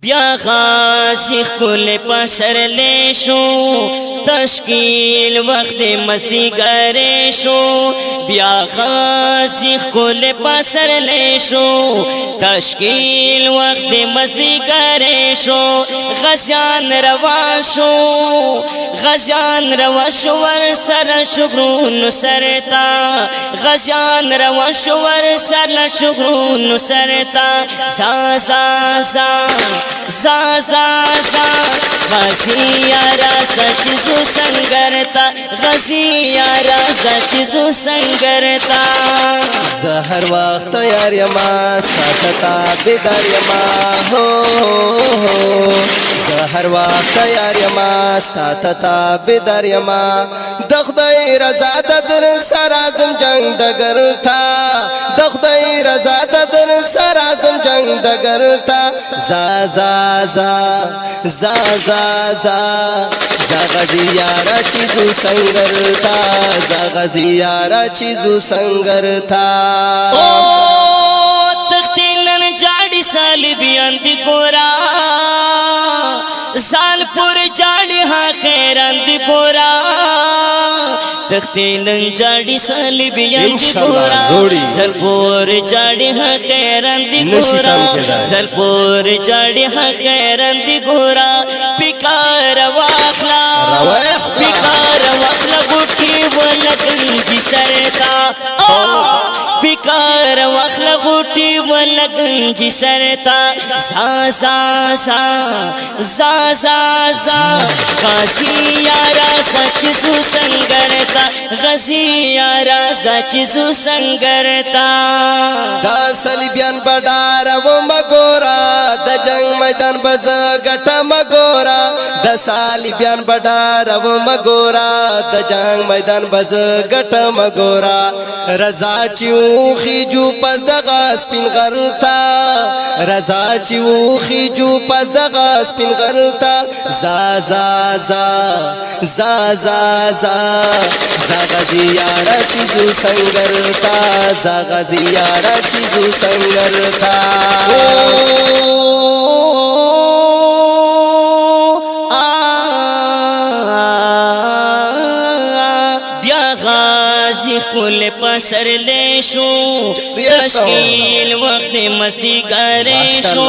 بیا غازی خل پسر لیشو تشکیل وقت مستی گریشو بیا غازی خل پسر لیشو تشکیل وقت مستی گریشو غزیان رواشو ور سر شکرون سرتا غزیان رواشو ور سر شکرون سرتا زا زا زا زا زا زا غازی یارا سچزو سنگرتا غازی یارا سچزو سنگرتا زهر وقت یار یما ساکتا بیدار یما ہو زهر وقت یار یما ساکتا بیدار یما دخدای رضا در سرازم جنگ دگر تا دخدای رضا در سرازم جنگ دگر تا زا زا زا زا زا زا غازی یارا چیزو سنگر تا غازی یارا چیزو سنگر تا او تختینن جاڑی سال بیان دی گورا سال پور جاڑی ہاں خیران دی گورا تختینن جاڑی سال بیان دی گورا سال پور جاڑی ہاں خیران دی گورا سال پور جاڑی ہاں خیران دی گورا پکار واخلا گوٹی ولگن جی سرتا پکار واخلا گوٹی ولگن جی سرتا زا زا زا زا زا زا غازی یارا سچ سو سنگرتا غازی یارا سچ سو سنگرتا دا صلیبیان بڑارا و مگورا دا جنگ میدان بز گٹا مگورا دا صلیبیان بڑارا و مگورا دا جنگ میدان بز گٹا مگورا رضا چیو خیجو پس دغا سپین غرتا رضا چیو خیجو پس دغا سپین غرتا زا زا زا زا زا زا زا غازی یارا چیزو سنگرتا زا غازی یارا چیزو سنگرتا خل پسر لیشو تشکیل وقت مستی گریشو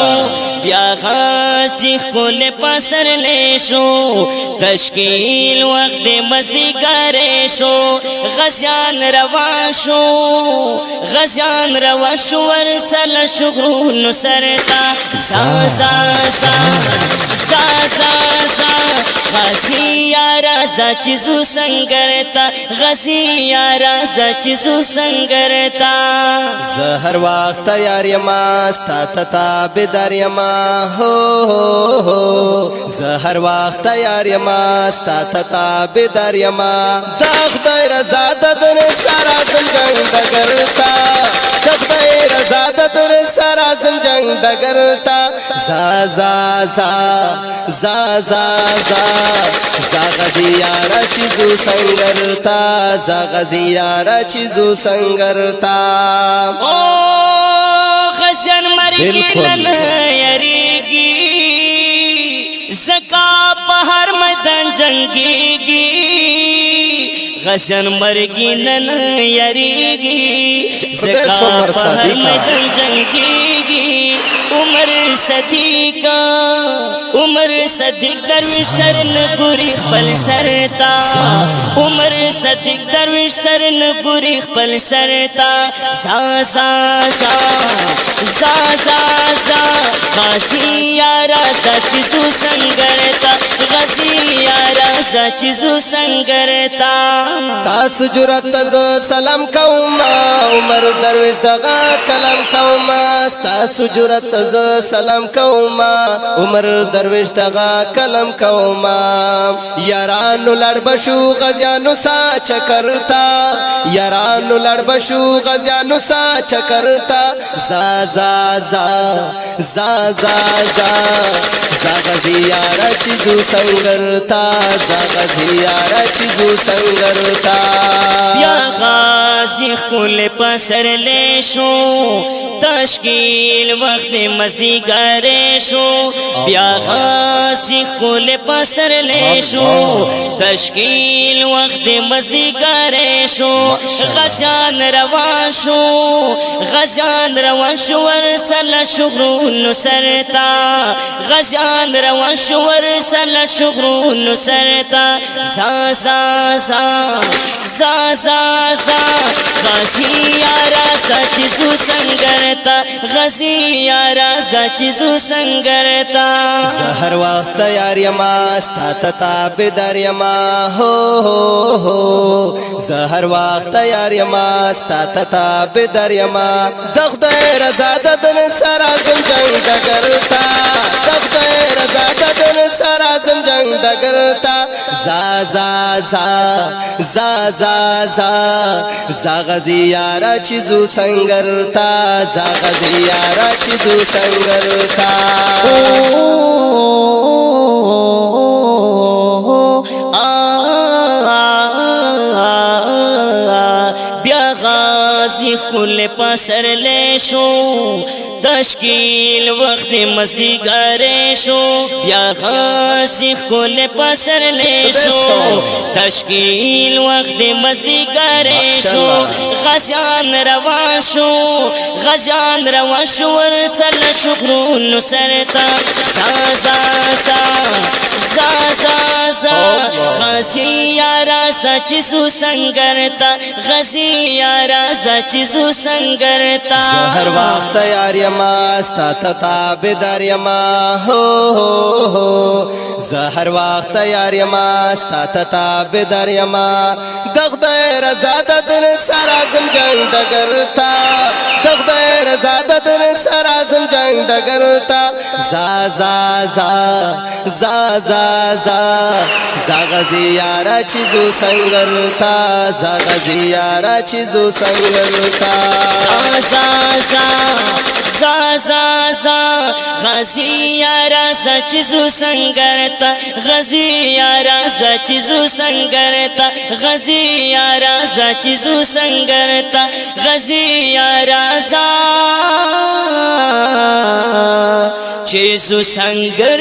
بیا غازی خل پسر لیشو تشکیل وقت مستی گریشو غزیان رواشو ورسل شکرون سرتا زا زا زا زا زا زا غازی یارا سچزو سنگرتا غازی یارا سچزو سنگرتا زهر وقت یار یما ستا بیدار یما ہو زهر وقت یار یما ستا بیدار یما دخدای رضا در سرازم جنگ دگرتا دخدای رضا در سرازم جنگ دگرتا زا زا زا زا زا زا زا غازی یارا چیزو سنگرتا زا غازی یارا چیزو سنگرتا او غزن مرگی نن یریگی زکا پہر میدان جنگیگی غزن مرگی نن یریگی زکا پہر میدان جنگیگی عمر صدیق درویش سر نگوری خپل سرتا عمر صدیق درویش سر نگوری خپل سرتا زا زا زا زا زا زا غازی یارا سچزو سنگرتا غازی یارا سچزو سنگرتا تاسو جرات ز سلام کوما عمر درویش دغا کلام کوما تاسو جرات ز سلام کوما عمر درویش دغا کلم کوما یارانو لڑ بشو غزیانو سا چکرتا یارانو لڑ بشو غزیانو سا چکرتا زا زا زا زا زا زا زا غازی یارا چیزو سنگرتا زغزی یارا چیزو سنگرتا بیا غازی خل پسر لیشو تشکیل وقت مزدیگر شو بیا غازی خل پسر لیشو تشکیل وقت مزدیگر شو غزیان روان شو غزیان روان شو ورسل شغرون سرتا غزیان روان شو ورسل شغرون سرتا زا زا زا زا زا زا غازی یارا سچزو سنگرتا غازی یارا سچزو سنگرتا زهر وقت یار یما ستا تابدار یما هو زهر وقت یار یما ستا تابدار یما دخدای رضا ددن سرازم جنگ دگرتا دخدای رضا ددن سرازم جنگ دگرتا زا زا زا زا زا زا زغزی یارا چیزو سنگرتا زغزی یارا چیزو سنگرتا بیا غازی خل پسر لیشو تشکیل وقت مزدیگر شو بیا غازی خل پسر لیشو تشکیل وقت مزدیگر شو غزیان روان شو غزیان روان شو ورسل شغرون سرتا زا زا زا زا زا زا غازی یارا سچزو سنگرتا غازی یارا سچزو سنگرتا زهر وقت یار یما ستا تابدار یما هو زهر وقت یار یما ستا تابدار یما دخدای رضا ددن سرازم جنگ دگرتا دخدای رضا ددن سرازم جنگ دگرتا زا زا زا زا زا زا زغزی یارا چیزو سنگرتا زغزی یارا چیزو سنگرتا زا زا زا زا زا زا غازی یارا سچزو سنگرتا غازی یارا سچزو سنگرتا غازی یارا سچزو سنگرتا غازی یارا سچزو سنگر